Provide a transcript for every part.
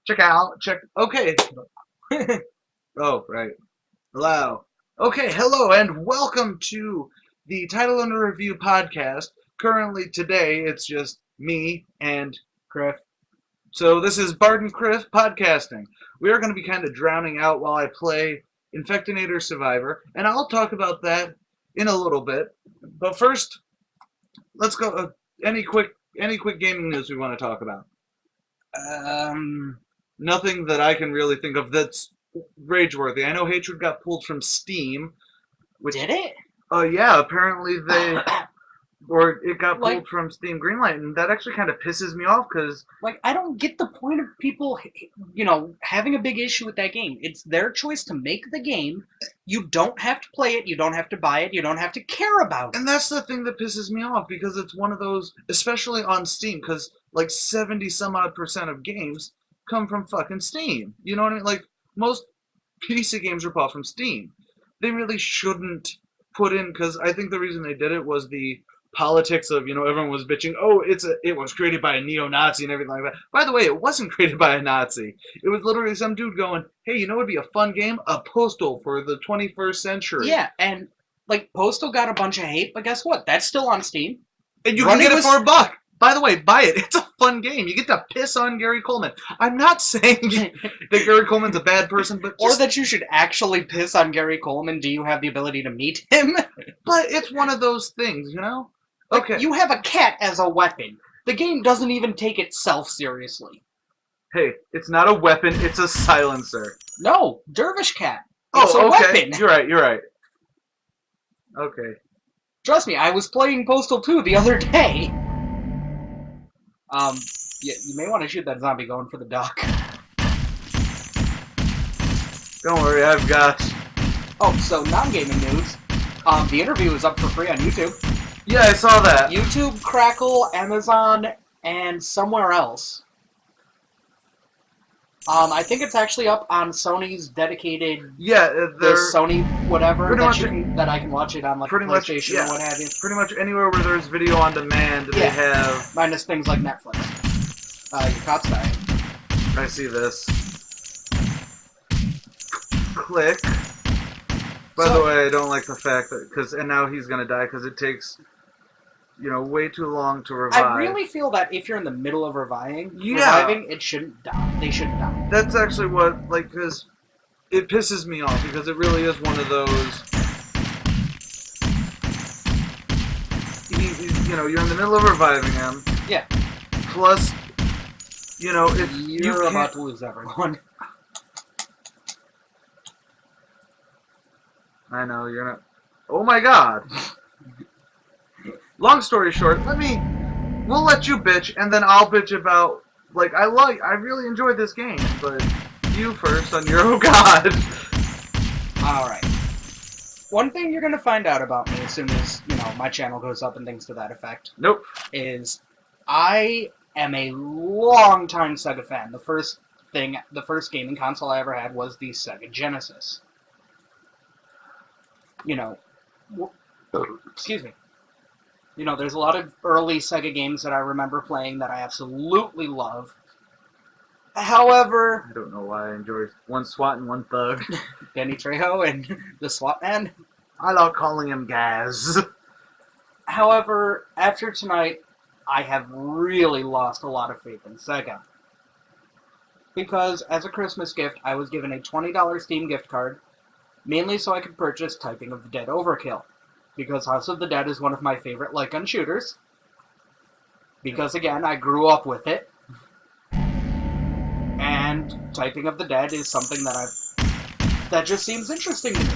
Check out. Check. Okay. Oh, right. Hello. Okay, hello, and welcome to the Title Under Review podcast. Currently, today, it's just me and Krif. So, this is Bard and Krif podcasting. We are going to be kind of drowning out while I play Infectonator Survivor, and I'll talk about that in a little bit. But first, let's go. Any quick gaming news we want to talk about? Nothing that I can really think of that's rage-worthy. I know Hatred got pulled from Steam, which Did it? yeah, apparently or it got Like- pulled from Steam Greenlight, and that actually kind of pisses me off because I don't get the point of people, having a big issue with that game. It's their choice to make the game. You don't have to play it. You don't have to buy it. You don't have to care about it. and that's the thing that pisses me off because it's one of those, especially on Steam, because like 70 some odd percent of games come from fucking Steam. You know what I mean? Like most PC games are bought from Steam. They really shouldn't put in, because I think the reason they did it was the politics of, everyone was bitching, oh, it was created by a neo-Nazi and everything like that. By the way, it wasn't created by a Nazi. It was literally some dude going, hey, you know what would be a fun game? A Postal for the 21st century. Yeah, and Postal got a bunch of hate, but guess what? That's still on Steam. And you can get it for $1. By the way, buy it. It's a fun game. You get to piss on Gary Coleman. I'm not saying that Gary Coleman's a bad person, but Or that you should actually piss on Gary Coleman. Do you have the ability to meet him? But it's one of those things, Okay. You have a cat as a weapon. The game doesn't even take itself seriously. Hey, it's not a weapon, it's a silencer. No, Dervish Cat. It's a okay. weapon. You're right. Okay. Trust me, I was playing Postal 2 the other day. You may want to shoot that zombie going for the dock. Don't worry, I've got... Oh, so non-gaming news. The interview is up for free on YouTube. Yeah, I saw that. YouTube, Crackle, Amazon, and somewhere else. I think it's actually up on Sony's dedicated... Yeah, the Sony whatever that I can watch it on, like PlayStation or what have you. Pretty much anywhere where there's video on demand, they have... Minus things like Netflix. Your cop's dying. I see this. Click. By the way, I don't like the fact that... And now he's gonna die, because it takes... way too long to revive. I really feel that if you're in the middle of reviving, it shouldn't die. They shouldn't die. That's actually what, because it pisses me off, because it really is one of those, you're in the middle of reviving him. Yeah. Plus, if you're about to lose everyone. I know, you're not... Oh my god! Long story short, we'll let you bitch, and then I'll bitch about, I really enjoyed this game, but you first on your, oh god! Alright. One thing you're gonna find out about me as soon as, my channel goes up and things to that effect. Nope. Is, I am a long-time Sega fan. The first gaming console I ever had was the Sega Genesis. Excuse me. There's a lot of early Sega games that I remember playing that I absolutely love. However... I don't know why I enjoy one SWAT and one thug. Danny Trejo and the SWAT man. I like calling him Gaz. However, after tonight, I have really lost a lot of faith in Sega. Because, as a Christmas gift, I was given a $20 Steam gift card, mainly so I could purchase Typing of the Dead Overkill. Because House of the Dead is one of my favorite light gun shooters. Because, again, I grew up with it. And Typing of the Dead is something that just seems interesting to me.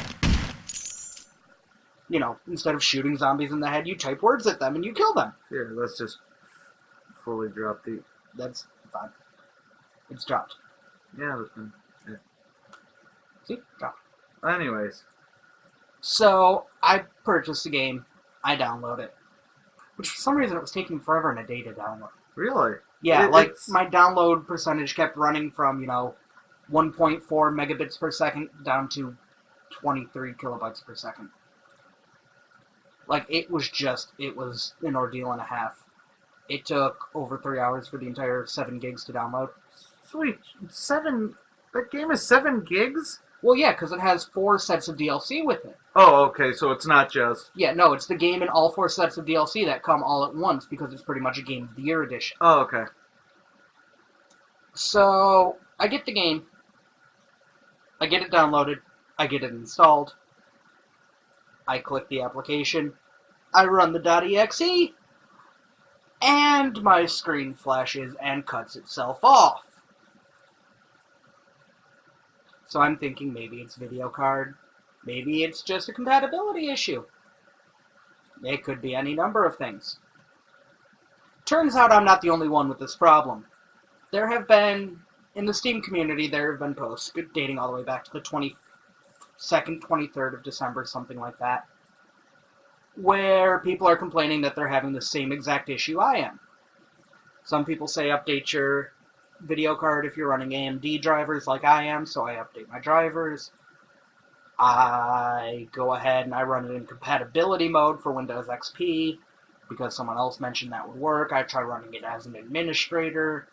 Instead of shooting zombies in the head, you type words at them and you kill them. Here, let's just fully drop the... That's fine. It's dropped. Yeah, that's fine. Yeah. See? Dropped. Anyways. So, I purchased the game, I download it. Which for some reason it was taking forever and a day to download. Really? Yeah, my download percentage kept running from, 1.4 megabits per second down to 23 kilobytes per second. It was an ordeal and a half. It took over 3 hours for the entire 7 gigs to download. Sweet. 7... That game is 7 gigs? Well, yeah, because it has 4 sets of DLC with it. Oh, okay, so it's not just... Yeah, no, it's the game and all 4 sets of DLC that come all at once because it's pretty much a Game of the Year edition. Oh, okay. So, I get the game. I get it downloaded. I get it installed. I click the application. I run the .exe. And my screen flashes and cuts itself off. So I'm thinking maybe it's video card. Maybe it's just a compatibility issue. It could be any number of things. Turns out I'm not the only one with this problem. There have been, in the Steam community, there have been posts dating all the way back to the 22nd, 23rd of December, something like that, where people are complaining that they're having the same exact issue I am. Some people say update your video card if you're running AMD drivers like I am, so I update my drivers. I go ahead and I run it in compatibility mode for Windows XP because someone else mentioned that would work. I try running it as an administrator,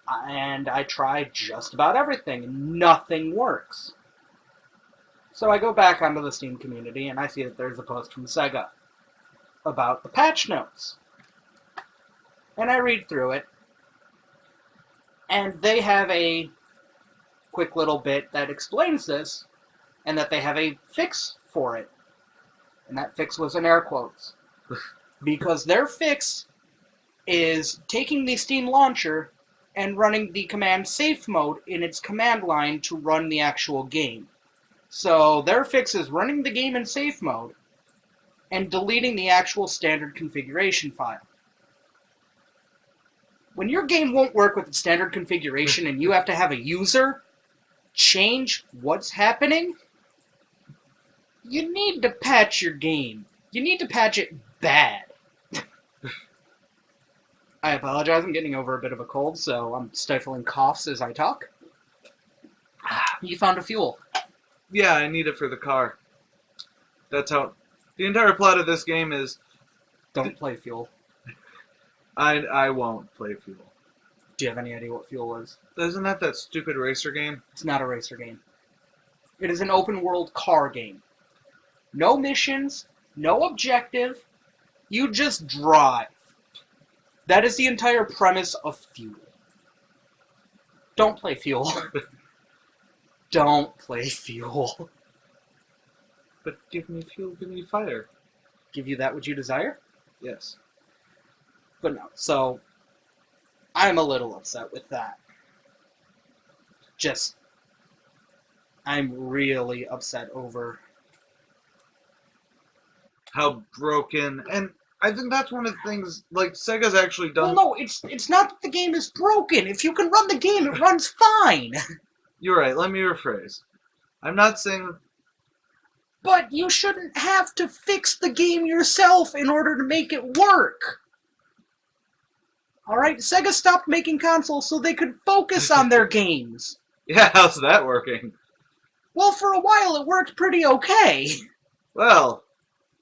and I try just about everything, and nothing works. So I go back onto the Steam community, and I see that there's a post from Sega about the patch notes. And I read through it, and they have a quick little bit that explains this, and that they have a fix for it. And that fix was in air quotes. Because their fix is taking the Steam launcher and running the command safe mode in its command line to run the actual game. So their fix is running the game in safe mode and deleting the actual standard configuration file. When your game won't work with the standard configuration and you have to have a user change what's happening, you need to patch your game. You need to patch it bad. I apologize, I'm getting over a bit of a cold, so I'm stifling coughs as I talk. You found a fuel. Yeah, I need it for the car. That's how... The entire plot of this game is... Don't play fuel. I won't play Fuel. Do you have any idea what fuel is? Isn't that stupid racer game? It's not a racer game. It is an open-world car game. No missions, no objective. You just drive. That is the entire premise of Fuel. Don't play Fuel. Don't play Fuel. But give me fuel, give me fire. Give you that which you desire? Yes. But no, so I'm a little upset with that. I'm really upset over how broken, and I think that's one of the things, like, Sega's actually done... Well, no, it's not that the game is broken. If you can run the game, it runs fine. You're right, let me rephrase. I'm not saying... But you shouldn't have to fix the game yourself in order to make it work. Alright, Sega stopped making consoles so they could focus on their games. Yeah, how's that working? Well, for a while it worked pretty okay. Well,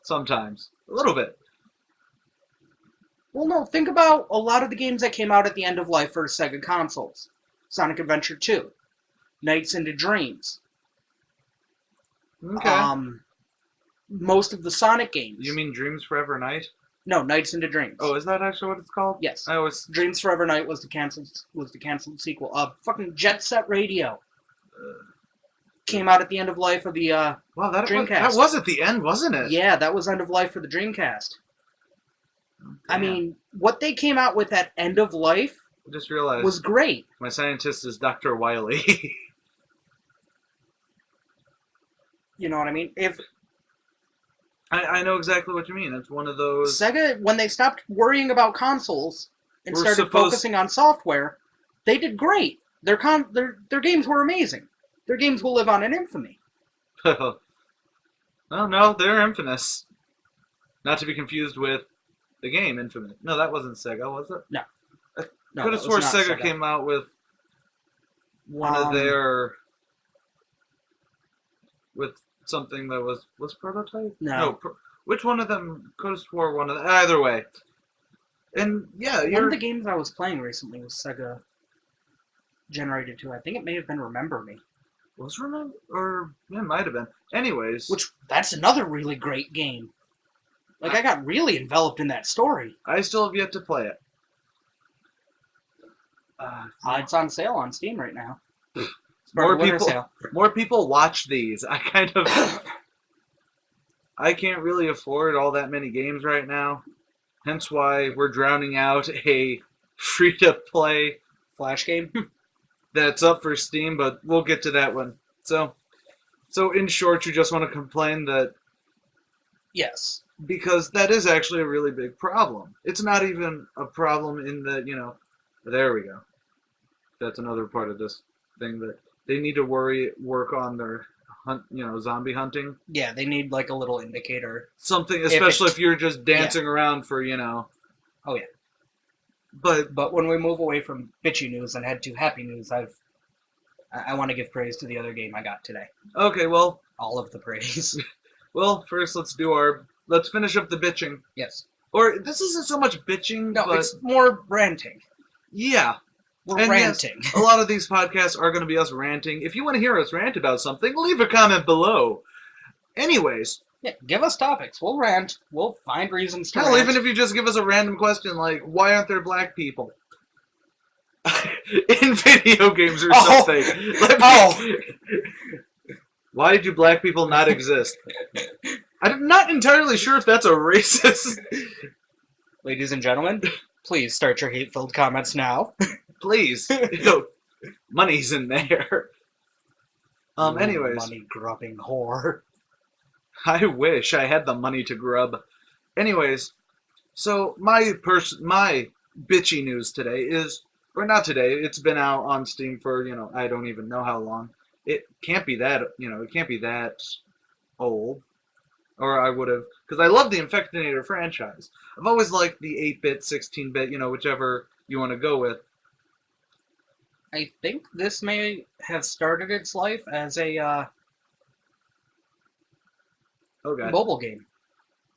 sometimes. A little bit. Well, no, think about a lot of the games that came out at the end of life for Sega consoles. Sonic Adventure 2. Nights into Dreams. Okay. Most of the Sonic games. You mean Dreams Forever Night? No, Nights into Dreams. Oh, is that actually what it's called? Yes. I always... Dreams Forever Night was the canceled sequel. Fucking Jet Set Radio. Came out at the end of life of the wow, Dreamcast. That was at the end, wasn't it? Yeah, that was end of life for the Dreamcast. Oh, I mean, what they came out with at end of life I just realized was great. my scientist is Dr. Wily. You know what I mean? If I know exactly what you mean. It's one of those... Sega, when they stopped worrying about consoles and started focusing on software, they did great. Their games were amazing. Their games will live on in infamy. Well, no, they're infamous. Not to be confused with the game Infamous. No, that wasn't Sega, was it? No. I No, could have that swore was not Sega Sega. came out with one of their... with something that was Prototype? No. Which one of them? Could have swore one of them. Either way. And, yeah, One of the games I was playing recently was Sega generated to. I think it may have been Remember Me. Was Remember, or it might have been. Anyways, That's another really great game. Like, I got really enveloped in that story. I still have yet to play it. It's on sale on Steam right now. More people watch these. I can't really afford all that many games right now. Hence why we're drowning out a free-to-play Flash game. that's up for Steam, but we'll get to that one. So in short, you just want to complain that... Yes. Because that is actually a really big problem. It's not even a problem in the, there we go. That's another part of this thing that they need to work on their zombie hunting. Yeah, they need like a little indicator. Something, especially if you're just dancing around for, Oh yeah. But when we move away from bitchy news and head to happy news, I want to give praise to the other game I got today. Okay, well, all of the praise. Well, first let's finish up the bitching. Yes. Or this isn't so much bitching, no, but it's more ranting. Yeah. We're ranting. Yes, a lot of these podcasts are going to be us ranting. If you want to hear us rant about something, leave a comment below. Anyways. Yeah, give us topics. We'll rant. We'll find reasons to rant. Hell, even if you just give us a random question like, why aren't there black people? In video games or something. Why do black people not exist? I'm not entirely sure if that's a racist. Ladies and gentlemen, please start your hate-filled comments now. Please. Money's in there. Anyways. Money-grubbing whore. I wish I had the money to grub. Anyways, so my bitchy news today is, or not today, it's been out on Steam for, I don't even know how long. It can't be that, it can't be that old. Or I would have, because I love the Infectonator franchise. I've always liked the 8-bit, 16-bit, whichever you want to go with. I think this may have started its life as a mobile game.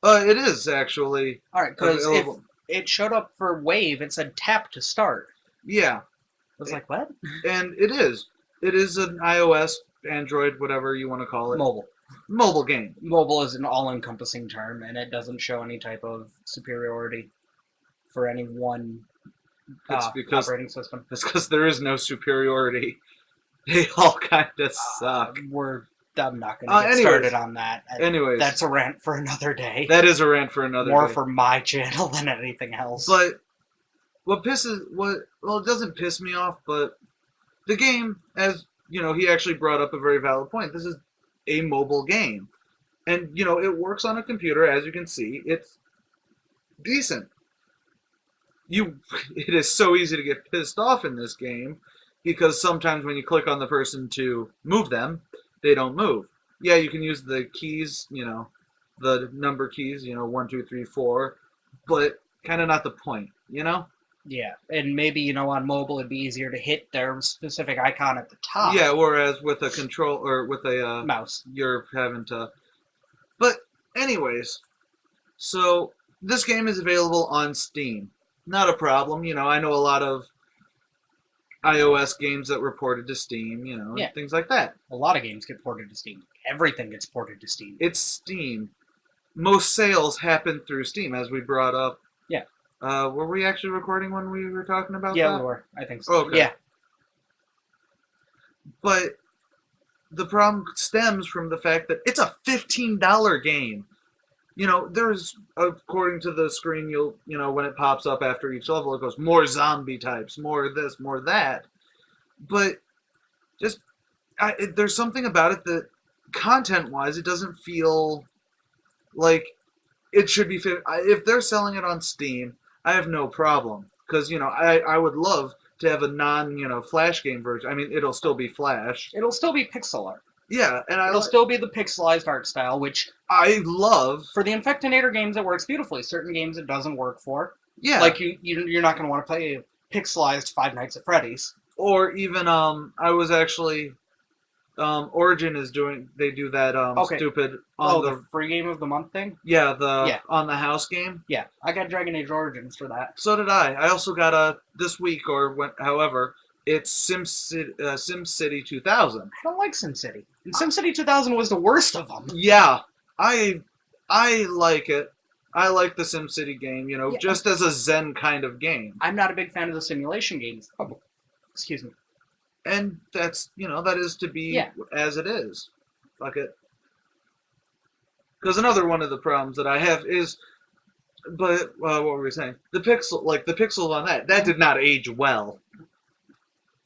It is, actually. Alright, because if it showed up for Wave, it said tap to start. Yeah. I was like, what? And it is. It is an iOS, Android, whatever you want to call it. Mobile game. Mobile is an all-encompassing term, and it doesn't show any type of superiority for any one operating system. It's because there is no superiority. They all kind of suck. I'm not going to get started on that. Anyways. That's a rant for another day. That is a rant for another day. More for my channel than anything else. But it doesn't piss me off, but the game, as, he actually brought up a very valid point. This is a mobile game. And, it works on a computer, as you can see. It's decent. It is so easy to get pissed off in this game, because sometimes when you click on the person to move them, they don't move. Yeah, you can use the keys, the number keys, 1, 2, 3, 4, but kind of not the point, Yeah, and maybe, on mobile it'd be easier to hit their specific icon at the top. Yeah, whereas with a control, or with a mouse, you're having to... But, anyways, so this game is available on Steam. Not a problem, I know a lot of iOS games that were ported to Steam, things like that. A lot of games get ported to Steam. Everything gets ported to Steam. It's Steam. Most sales happen through Steam, as we brought up. Yeah. Were we actually recording when we were talking about that? Yeah, we were. I think so. Okay. Yeah. But the problem stems from the fact that it's a $15 game. There's, according to the screen, when it pops up after each level, it goes, more zombie types, more this, more that. But there's something about it that, content-wise, it doesn't feel like it should be... If they're selling it on Steam, I have no problem. Because, I would love to have a Flash game version. I mean, it'll still be Flash. It'll still be pixel art. Yeah, and it'll still be the pixelized art style, which I love. For the Infectonator games, it works beautifully. Certain games it doesn't work for. Yeah, like you're not going to want to play pixelized Five Nights at Freddy's. Or even I was actually Origin is doing. They do that stupid on the free game of the month thing. Yeah, on the house game. Yeah, I got Dragon Age Origins for that. So did I. I also got this week however. It's SimCity 2000. I don't like SimCity. And SimCity 2000 was the worst of them. Yeah, I like it. I like the SimCity game, Yeah. just as a zen kind of game. I'm not a big fan of the simulation games. Oh, excuse me. And that's, that is to be as it is. Fuck it. Because another one of the problems that I have is, but what were we saying? The pixels on that did not age well.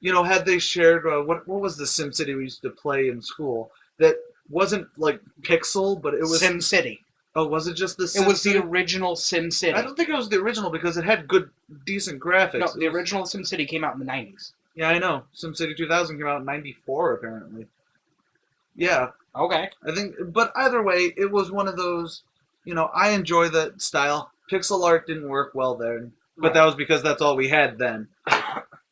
Had they shared what was the SimCity we used to play in school that wasn't like pixel, but it was SimCity. Oh, was it just the SimCity? It was the original SimCity. I don't think it was the original because it had good, decent graphics. No, the original SimCity came out in the 90s. Yeah, I know. SimCity 2000 came out in 94, apparently. Yeah. Okay. I think, but either way, it was one of those, I enjoy the style. Pixel art didn't work well then, but that was because that's all we had then.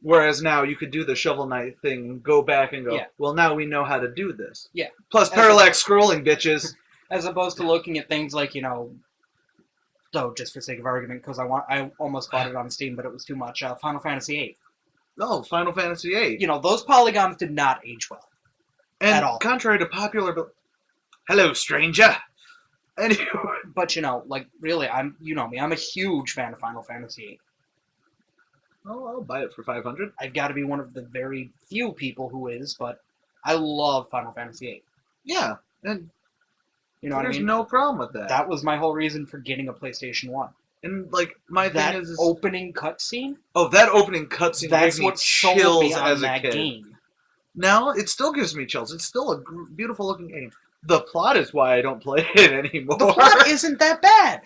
Whereas now you could do the Shovel Knight thing and go back and go, well, now we know how to do this. Yeah. Plus parallax scrolling, bitches. As opposed to looking at things like, just for sake of argument, because I almost bought it on Steam, but it was too much. Final Fantasy VIII. Oh, Final Fantasy VIII. Those polygons did not age well. And at all. Contrary to popular... Hello, stranger. Anyway. But, really, you know me, I'm a huge fan of Final Fantasy VIII. Oh, I'll buy it for $500. I've got to be one of the very few people who is, but I love Final Fantasy VIII. Yeah, and you know what I mean? There's no problem with that. That was my whole reason for getting a PlayStation 1. And, my thing is... That opening cutscene? Oh, that opening cutscene That's gave me what sold me chills on as a that kid. game. Now, it still gives me chills. It's still a beautiful looking game. The plot is why I don't play it anymore. The plot isn't that bad.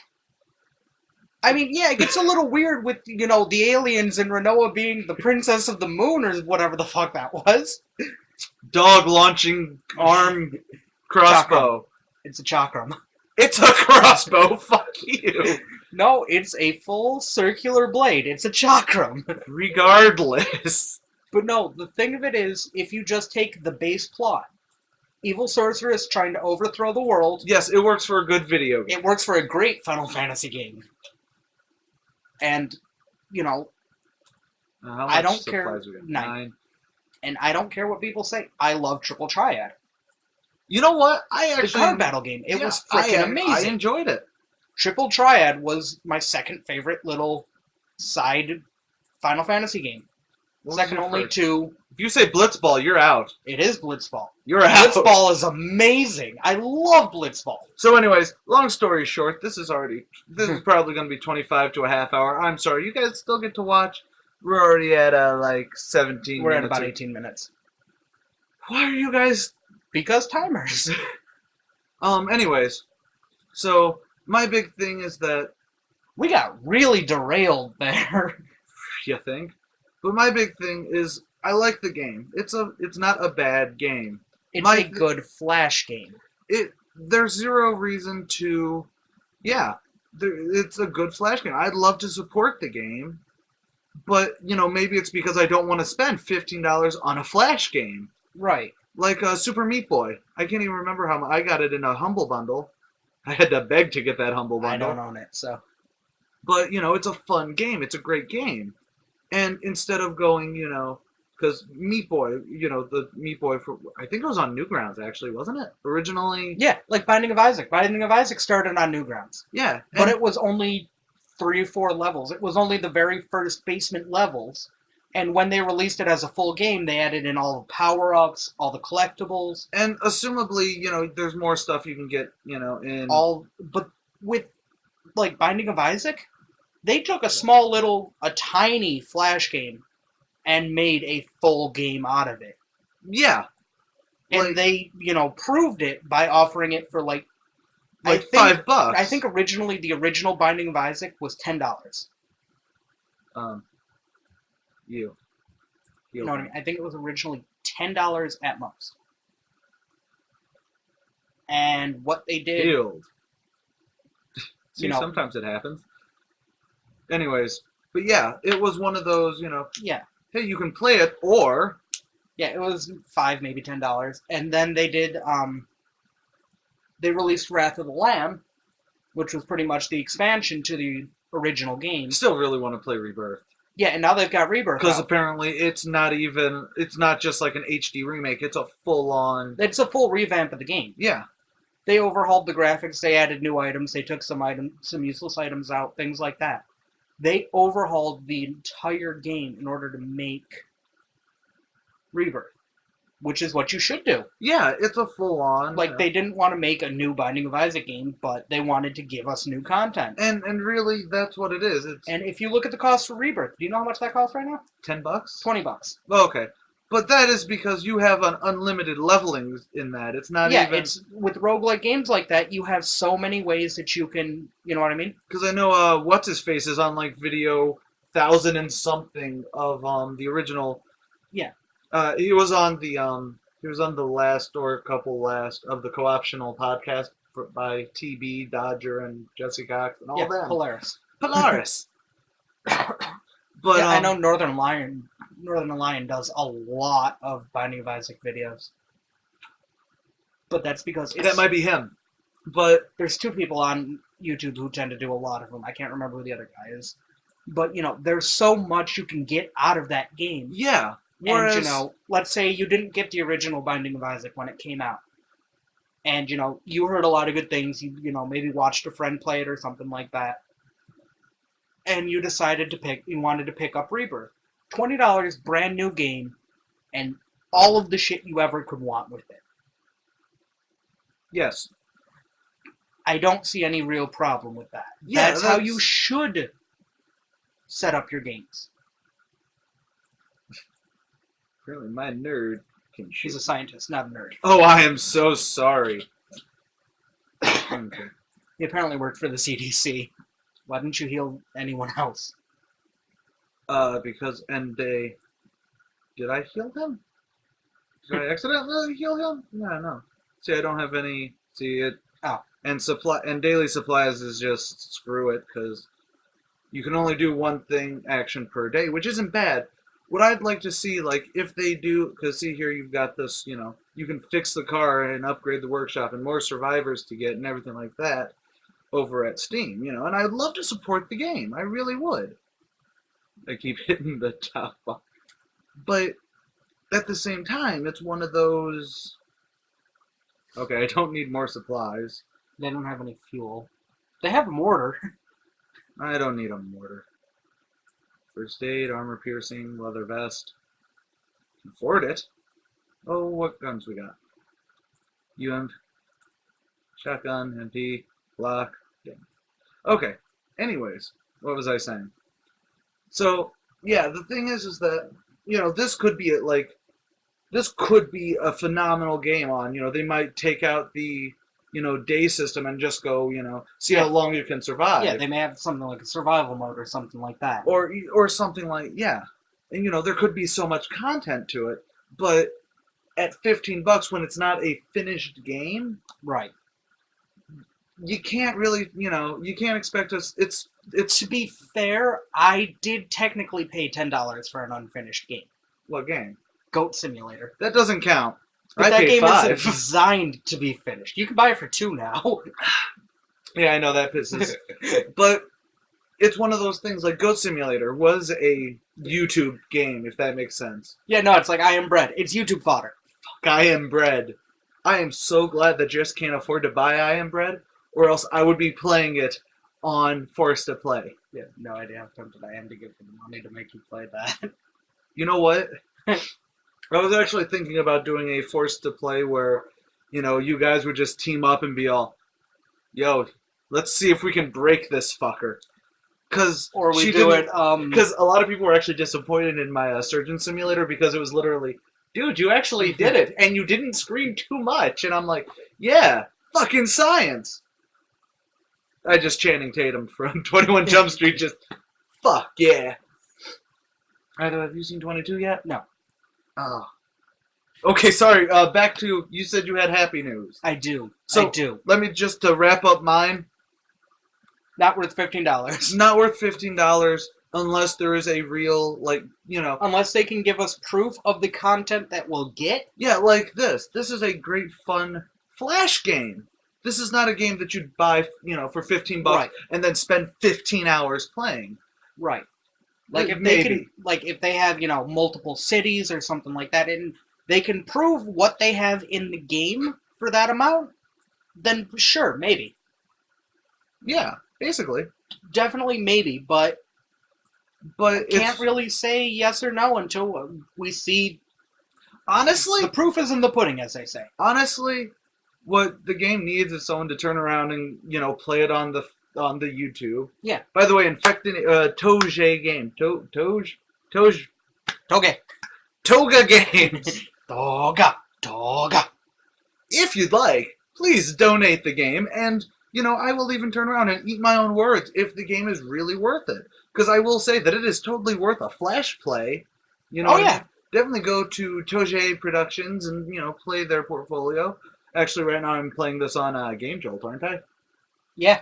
I mean, yeah, it gets a little weird with, the aliens and Renoa being the princess of the moon or whatever the fuck that was. Dog launching arm crossbow. Chakram. It's a chakram. It's a crossbow. Fuck you. No, it's a full circular blade. It's a chakram. Regardless. But no, the thing of it is, if you just take the base plot, evil sorceress trying to overthrow the world. Yes, it works for a good video game. It works for a great Final Fantasy game. And, I don't care. 9. And I don't care what people say. I love Triple Triad. You know what? The card battle game. It was freaking amazing. I enjoyed it. Triple Triad was my second favorite little side Final Fantasy game. Second only to... If you say Blitzball, you're out. It is Blitzball. You're out. Blitzball is amazing. I love Blitzball. So anyways, long story short, this is probably going to be 25 to a half hour. I'm sorry, you guys still get to watch. We're already at 17 We're minutes. at about 18 minutes. Why are you guys... Because timers. Anyways, so my big thing is that... We got really derailed there. You think? But my big thing is I like the game. It's not a bad game. It's a good Flash game. There's zero reason to... Yeah, it's a good Flash game. I'd love to support the game. But, maybe it's because I don't want to spend $15 on a Flash game. Right. Like Super Meat Boy. I can't even remember how much. I got it in a Humble Bundle. I had to beg to get that Humble Bundle. I don't own it, so... But, it's a fun game. It's a great game. And instead of going, because Meat Boy, the Meat Boy, I think it was on Newgrounds, actually, wasn't it? Originally? Yeah, like Binding of Isaac. Binding of Isaac started on Newgrounds. Yeah. But it was only 3 or 4 levels. It was only the very first basement levels. And when they released it as a full game, they added in all the power-ups, all the collectibles. And assumably, there's more stuff you can get, in... But with, Binding of Isaac, they took a tiny Flash game and made a full game out of it. Yeah. And they, proved it by offering it for, $5. I think originally, the original Binding of Isaac was $10. You know what I mean? I think it was originally $10 at most. And what they did... Healed. See, sometimes it happens. Anyways, but yeah, it was one of those, Yeah. Hey, you can play it, or... Yeah, it was $5, maybe $10. And then they did, they released Wrath of the Lamb, which was pretty much the expansion to the original game. Still really want to play Rebirth. Yeah, and now they've got Rebirth Because out. apparently it's not just like an HD remake. It's a full-on... It's a full revamp of the game. Yeah. They overhauled the graphics, they added new items, they took some useless items out, things like that. They overhauled the entire game in order to make Rebirth, which is what you should do. Yeah, it's a full-on... Like, they didn't want to make a new Binding of Isaac game, but they wanted to give us new content. And really, that's what it is. And if you look at the cost for Rebirth, do you know how much that costs right now? $10? $20. Oh, okay. But that is because you have an unlimited leveling in that. It's not Yeah, even... it's with roguelike games like that, you have so many ways that you can, you know what I mean? Because I know What's-His-Face is on, like, video 1,000 and something of the original... Yeah. He was on the last or couple last of the co-optional podcast by TB, Dodger, and Jesse Cox and all that. Polaris. Polaris. But yeah, I know Northern Lion does a lot of Binding of Isaac videos. But that's because that might be him. But there's two people on YouTube who tend to do a lot of them. I can't remember who the other guy is. But, there's so much you can get out of that game. Yeah. Whereas, and, let's say you didn't get the original Binding of Isaac when it came out. And, you heard a lot of good things. You maybe watched a friend play it or something like that. And you decided you wanted to pick up Rebirth. $20, brand new game, and all of the shit you ever could want with it. Yes. I don't see any real problem with that. Yeah, that's how you should set up your games. Apparently my nerd can shoot. He's a scientist, not a nerd. Oh, I am so sorry. Okay. He apparently worked for the CDC. Why didn't you heal anyone else? Because did I heal him? Did I accidentally heal him? No. See, I don't have any. See it. Oh. And daily supplies is just screw it, because you can only do one action per day, which isn't bad. What I'd like to see, like, if they do, because see here, you've got this, you can fix the car and upgrade the workshop and more survivors to get and everything like that over at Steam, and I'd love to support the game. I really would. I keep hitting the top bar. But at the same time, it's one of those, okay, I don't need more supplies. They don't have any fuel. They have a mortar. I don't need a mortar. First aid, armor piercing, leather vest. Can afford it. Oh, what guns we got? UMP, shotgun, MP, Glock. Yeah. Okay. Anyways, what was I saying? So, yeah, the thing is that, this could be a phenomenal game on, they might take out the, day system and just go, see how long you can survive. Yeah, they may have something like a survival mode or something like that. Or something like, yeah. And, there could be so much content to it, but at $15 when it's not a finished game... Right. You can't really, you can't expect us... It's To be fair, I did technically pay $10 for an unfinished game. What game? Goat Simulator. That doesn't count. But I that paid game $5. isn't designed to be finished. You can buy it for $2 now. Yeah, I know that pisses. But it's one of those things, like Goat Simulator was a YouTube game, if that makes sense. Yeah, no, it's like I Am Bread. It's YouTube fodder. Fuck, I Am Bread. I am so glad that Jess can't afford to buy I Am Bread, or else I would be playing it on Forced to Play. Yeah, no idea how tempted I am to give you the money to make you play that. You know what? I was actually thinking about doing a Forced to Play where, you guys would just team up and be all, yo, let's see if we can break this fucker. Or we do it, Because a lot of people were actually disappointed in my Surgeon Simulator because it was literally, dude, you actually did it, and you didn't scream too much. And I'm like, yeah, fucking science. I just Channing Tatum from 21 Jump Street, just, fuck yeah. Have you seen 22 yet? No. Oh. Okay, sorry, back to, you said you had happy news. I do. So, I do. Let me just, to wrap up mine. Not worth $15. Not worth $15 unless there is a real, Unless they can give us proof of the content that we'll get. Yeah, like this. This is a great, fun Flash game. This is not a game that you'd buy, for $15 right. and then spend 15 hours playing. Right. Like if they Maybe. can, like if they have multiple cities or something like that, and they can prove what they have in the game for that amount, then sure, maybe, Yeah, basically. definitely maybe, but But can't really say yes or no until we see. honestly, The proof is in the pudding, as they say. honestly, what the game needs is someone to turn around and play it on the YouTube. Yeah. By the way, Toge game, Toge, Toge. Toga games. Toga. If you'd like, please donate the game, and I will even turn around and eat my own words if the game is really worth it. Because I will say that it is totally worth a flash play. Oh yeah. Definitely go to Toge Productions and play their portfolio. Actually, right now I'm playing this on Game Jolt, aren't I? Yeah.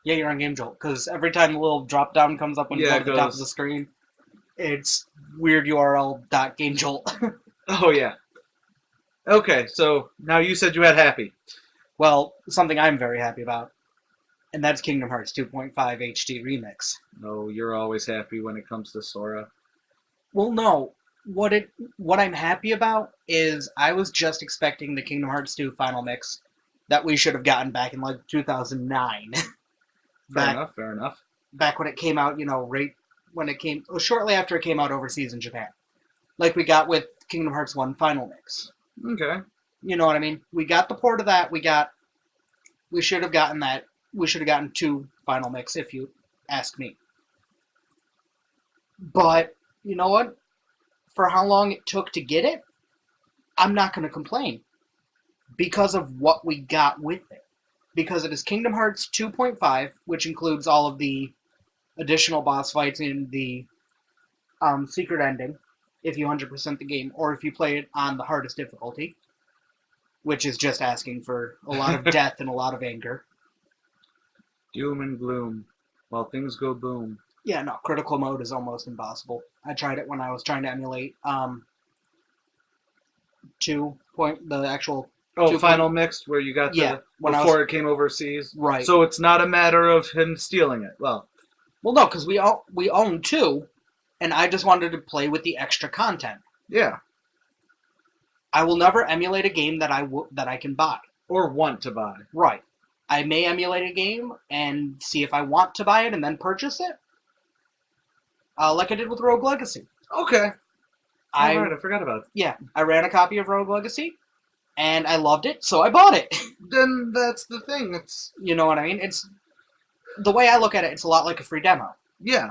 Yeah, you're on Game Jolt, because every time the little drop down comes up when you go to the top of the screen, it's weird URL.GameJolt. Oh yeah. Okay, so now you said you had happy. Well, something I'm very happy about, and that's Kingdom Hearts 2.5 HD Remix. No, you're always happy when it comes to Sora. Well, no. What I'm happy about is I was just expecting the Kingdom Hearts 2 Final Mix that we should have gotten back in like 2009. Fair enough. Back when it came out, right when it came, shortly after it came out overseas in Japan. Like we got with Kingdom Hearts 1 Final Mix. Okay. You know what I mean? We got the port of that. We should have gotten that. We should have gotten 2 Final Mix, if you ask me. But, you know what? For how long it took to get it, I'm not going to complain. Because of what we got with it. Because it is Kingdom Hearts 2.5, which includes all of the additional boss fights in the secret ending, if you 100% the game, or if you play it on the hardest difficulty, which is just asking for a lot of death and a lot of anger. Doom and gloom, while things go boom. Yeah, no, critical mode is almost impossible. I tried it when I was trying to emulate the actual... Final Mixed, where you got before it came overseas. Right. So it's not a matter of him stealing it. Well, no, because we own 2, and I just wanted to play with the extra content. Yeah. I will never emulate a game that I can buy. Or want to buy. Right. I may emulate a game and see if I want to buy it and then purchase it. Like I did with Rogue Legacy. Okay. Alright, I forgot about it. Yeah, I ran a copy of Rogue Legacy, and I loved it, so I bought it. Then that's the thing. It's... You know what I mean? It's... The way I look at it, it's a lot like a free demo. Yeah.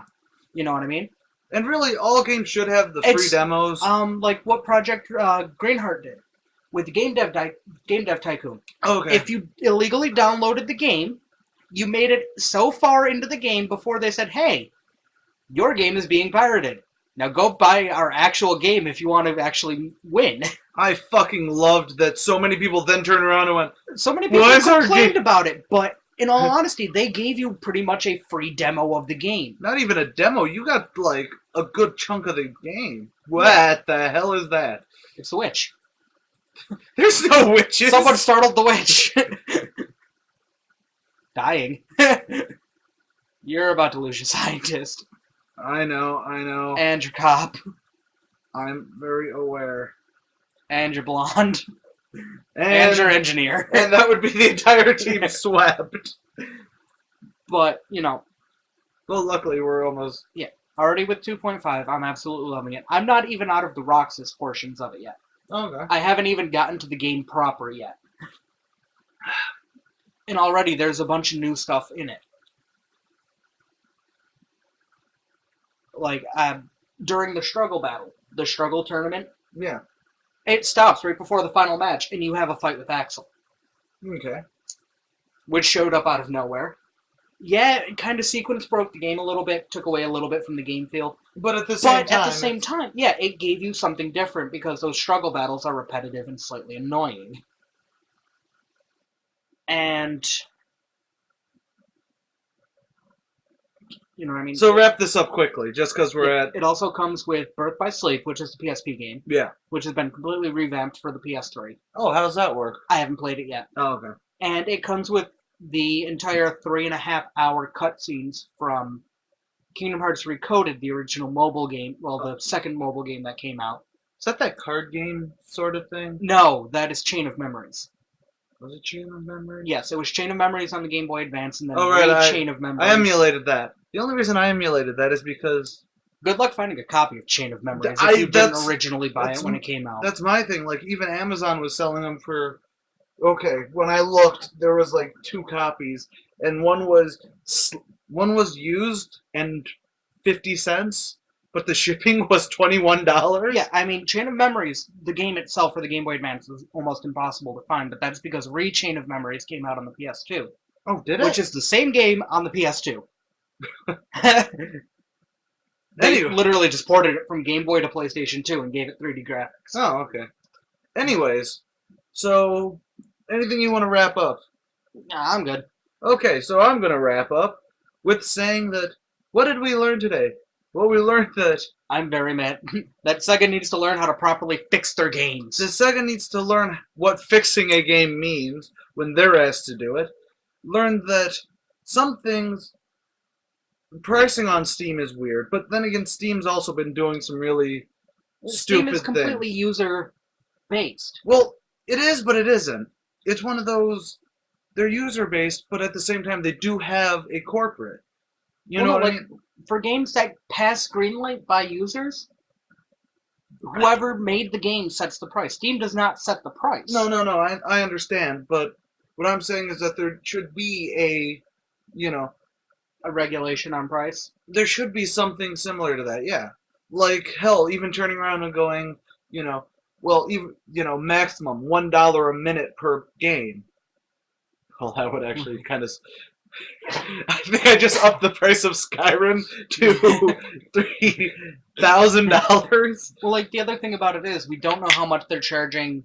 You know what I mean? And really, all games should have the free demos. Like what Project Greenheart did with the Game Dev Tycoon. Okay. If you illegally downloaded the game, you made it so far into the game before they said, hey, your game is being pirated. Now go buy our actual game if you want to actually win. I fucking loved that so many people then turned around and went... So many people complained about it, but in all honesty, they gave you pretty much a free demo of the game. Not even a demo. You got, like, a good chunk of the game. What the hell is that? It's the witch. There's no witches. Someone startled the witch. Dying. You're about to lose your scientist. I know. And your cop. I'm very aware. And your blonde. And your engineer. And that would be the entire team swept. But, Well, luckily we're almost... Yeah. Already with 2.5, I'm absolutely loving it. I'm not even out of the Roxas portions of it yet. Okay. I haven't even gotten to the game proper yet. And already there's a bunch of new stuff in it. Like, during the struggle battle, the struggle tournament, yeah, it stops right before the final match, and you have a fight with Axel. Okay. Which showed up out of nowhere. Yeah, it kind of sequence broke the game a little bit, took away a little bit from the game feel. But at the same time, yeah, it gave you something different because those struggle battles are repetitive and slightly annoying. And... You know what I mean? So wrap this up quickly, just because we're at... It also comes with Birth by Sleep, which is the PSP game. Yeah. Which has been completely revamped for the PS3. Oh, how does that work? I haven't played it yet. Oh, okay. And it comes with the entire 3.5-hour cutscenes from Kingdom Hearts Recoded, the original mobile game, well, the second mobile game that came out. Is that card game sort of thing? No, that is Chain of Memories. Was it Chain of Memories? Yes, it was Chain of Memories on the Game Boy Advance, and then Chain of Memories. I emulated that. The only reason I emulated that is because... Good luck finding a copy of Chain of Memories if you didn't originally buy it when it came out. That's my thing. Like, even Amazon was selling them for... Okay, when I looked, there was like 2 copies, and one was used and 50 cents, but the shipping was $21. Yeah, I mean, Chain of Memories, the game itself for the Game Boy Advance was almost impossible to find, but that's because Chain of Memories came out on the PS2. Oh, did it? Which is the same game on the PS2. They literally just ported it from Game Boy to PlayStation 2 and gave it 3D graphics. Oh, okay. Anyways, so anything you want to wrap up? Nah, I'm good. Okay, so I'm going to wrap up with saying that, what did we learn today? Well, we learned that... I'm very mad. That Sega needs to learn how to properly fix their games. The Sega needs to learn what fixing a game means when they're asked to do it. Learn that some things... Pricing on Steam is weird, but then again, Steam's also been doing some really stupid things. Steam is completely user-based. Well, it is, but it isn't. It's one of those... They're user-based, but at the same time, they do have a corporate. You know what I mean? For games that pass greenlight by users, whoever made the game sets the price. Steam does not set the price. No, I understand, but what I'm saying is that there should be a regulation on price. There should be something similar to that, yeah. Like, hell, even turning around and going, maximum $1 a minute per game. Well, that would actually kind of... I think I just upped the price of Skyrim to $3,000. Well, the other thing about it is, we don't know how much they're charging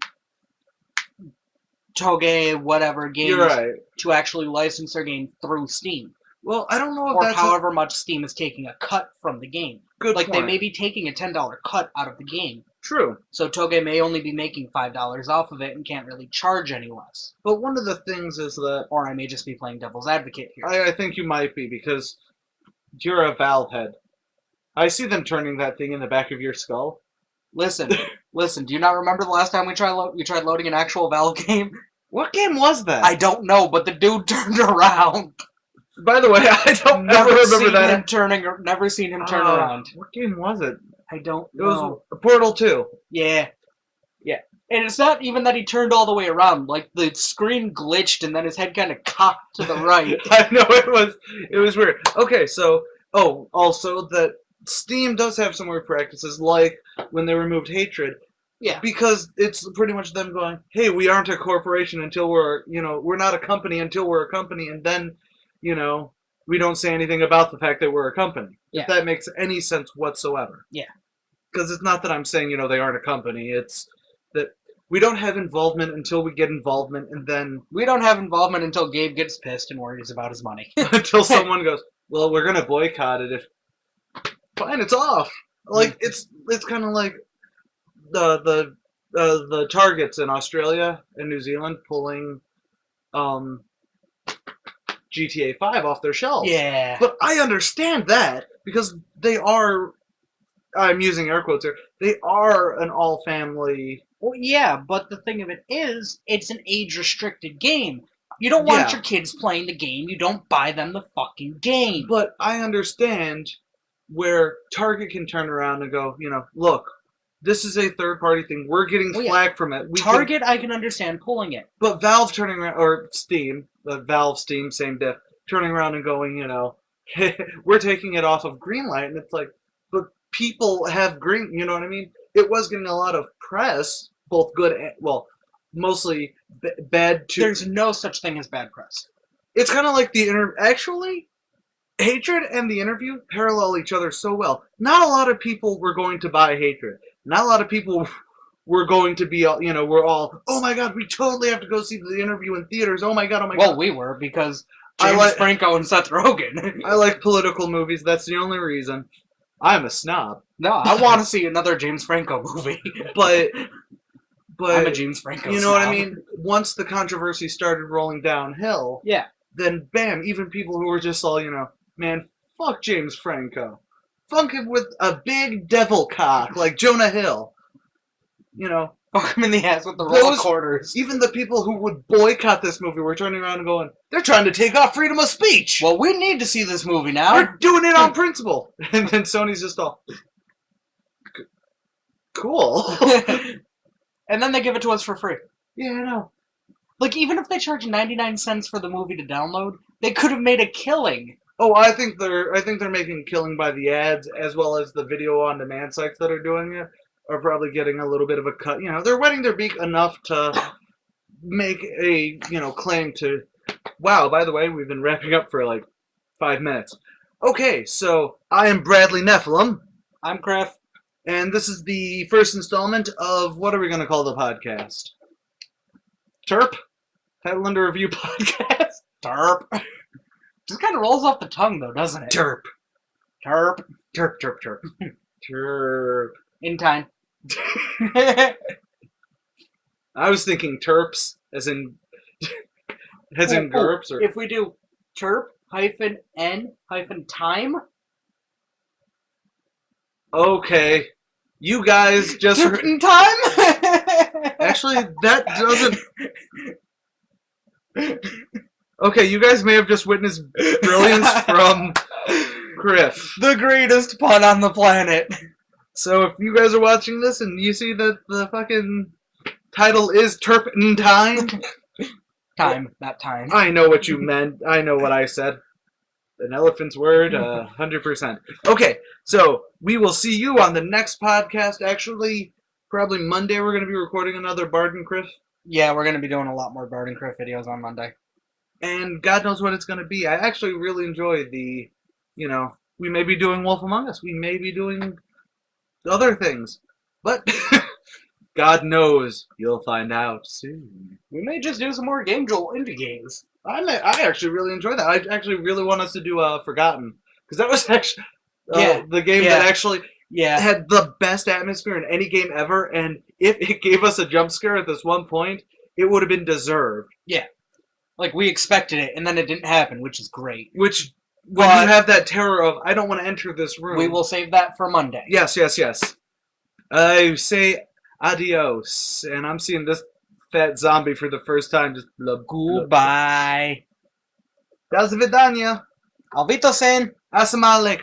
Toge, whatever, games to actually license their game through Steam. Well, I don't know if or however much Steam is taking a cut from the game. Good point. They may be taking a $10 cut out of the game. True. So Toge may only be making $5 off of it and can't really charge any less. But one of the things is that... Or I may just be playing devil's advocate here. I think you might be, because you're a Valve head. I see them turning that thing in the back of your skull. Listen, do you not remember the last time we tried loading an actual Valve game? What game was that? I don't know, but the dude turned around. By the way, I don't ever remember that. Never seen him turn around. What game was it? I don't know. It was Portal 2. Yeah. And it's not even that he turned all the way around. The screen glitched and then his head kind of cocked to the right. I know, it was weird. Okay, so, also that Steam does have some weird practices, like when they removed Hatred. Yeah. Because it's pretty much them going, hey, we aren't a corporation until we're not a company until we're a company, and then, we don't say anything about the fact that we're a company. Yeah. If that makes any sense whatsoever. Yeah. Because it's not that I'm saying, they aren't a company. It's that we don't have involvement until we get involvement, and then... We don't have involvement until Gabe gets pissed and worries about his money. Until someone goes, well, we're going to boycott it if... Fine, it's off. It's kind of like the targets in Australia and New Zealand pulling GTA 5 off their shelves. Yeah. But I understand that, because they are... I'm using air quotes here. They are an all-family... Well, yeah, but the thing of it is, it's an age-restricted game. You don't want your kids playing the game. You don't buy them the fucking game. But I understand where Target can turn around and go, look, this is a third-party thing. We're getting flack from it. Target, I can understand pulling it. But Valve turning around, or Steam, Valve, Steam, same diff, turning around and going, we're taking it off of Greenlight, and it's like, but people have green, you know what I mean? It was getting a lot of press, both good and, mostly bad too. There's no such thing as bad press. It's kind of like actually, Hatred and the Interview parallel each other so well. Not a lot of people were going to buy Hatred. Not a lot of people were going to be, we're all, oh my god, we totally have to go see the Interview in theaters. Oh my god, god. Well, we were, because James Franco and Seth Rogen. I like political movies. That's the only reason. I'm a snob. No, I want to see another James Franco movie. But I'm a James Franco You know what I mean? Once the controversy started rolling downhill, then bam, even people who were just all, man, Fuck James Franco. Funk him with a big devil cock like Jonah Hill. You know, Fuck him in the ass with the roll of quarters. Even the people who would boycott this movie were turning around and going, they're trying to take off freedom of speech. Well, we need to see this movie now. We're doing it on principle. And then Sony's just all, cool. And then they give it to us for free. Yeah, I know. Like, even if they charge 99 cents for the movie to download, they could have made a killing. Oh, I think they're making a killing by the ads, as well as the video on demand sites that are doing it are probably getting a little bit of a cut. You know, they're wetting their beak enough to make a, claim to, wow, by the way, we've been wrapping up for like 5 minutes. Okay, so I am Bradley Nephilim. I'm Krif. And this is the first installment of, what are we going to call the podcast? TURP? Title Under Review Podcast? TURP. Just kind of rolls off the tongue, though, doesn't it? TURP. TURP. TURP, TURP, TURP. TURP. In time. I was thinking terps, as in GURPS. Or... If we do TURP-N-time... Okay. You guys just... TURP in time? Actually, that doesn't... Okay, you guys may have just witnessed brilliance from Krif. The greatest pun on the planet. So if you guys are watching this and you see that the fucking title is TURP in time... Time, not time. I know what you meant. I know what I said. An elephant's word, 100%. Okay, so we will see you on the next podcast. Actually, probably Monday we're going to be recording another Bard and Krif. Yeah, we're going to be doing a lot more Bard and Krif videos on Monday. And God knows what it's going to be. I actually really enjoy the, we may be doing Wolf Among Us. We may be doing other things. But God knows. You'll find out soon. We may just do some more Game Joel indie games. I actually really enjoy that. I actually really want us to do Forgotten. Because that was actually the game that actually had the best atmosphere in any game ever. And if it gave us a jump scare at this one point, it would have been deserved. Yeah. Like, we expected it, and then it didn't happen, which is great. Which, when you have that terror of, I don't want to enter this room. We will save that for Monday. Yes. I say adios, and I'm seeing this fat zombie for the first time. Just goodbye. До свидания. Auf Wiedersehen. Assalamu alaikum.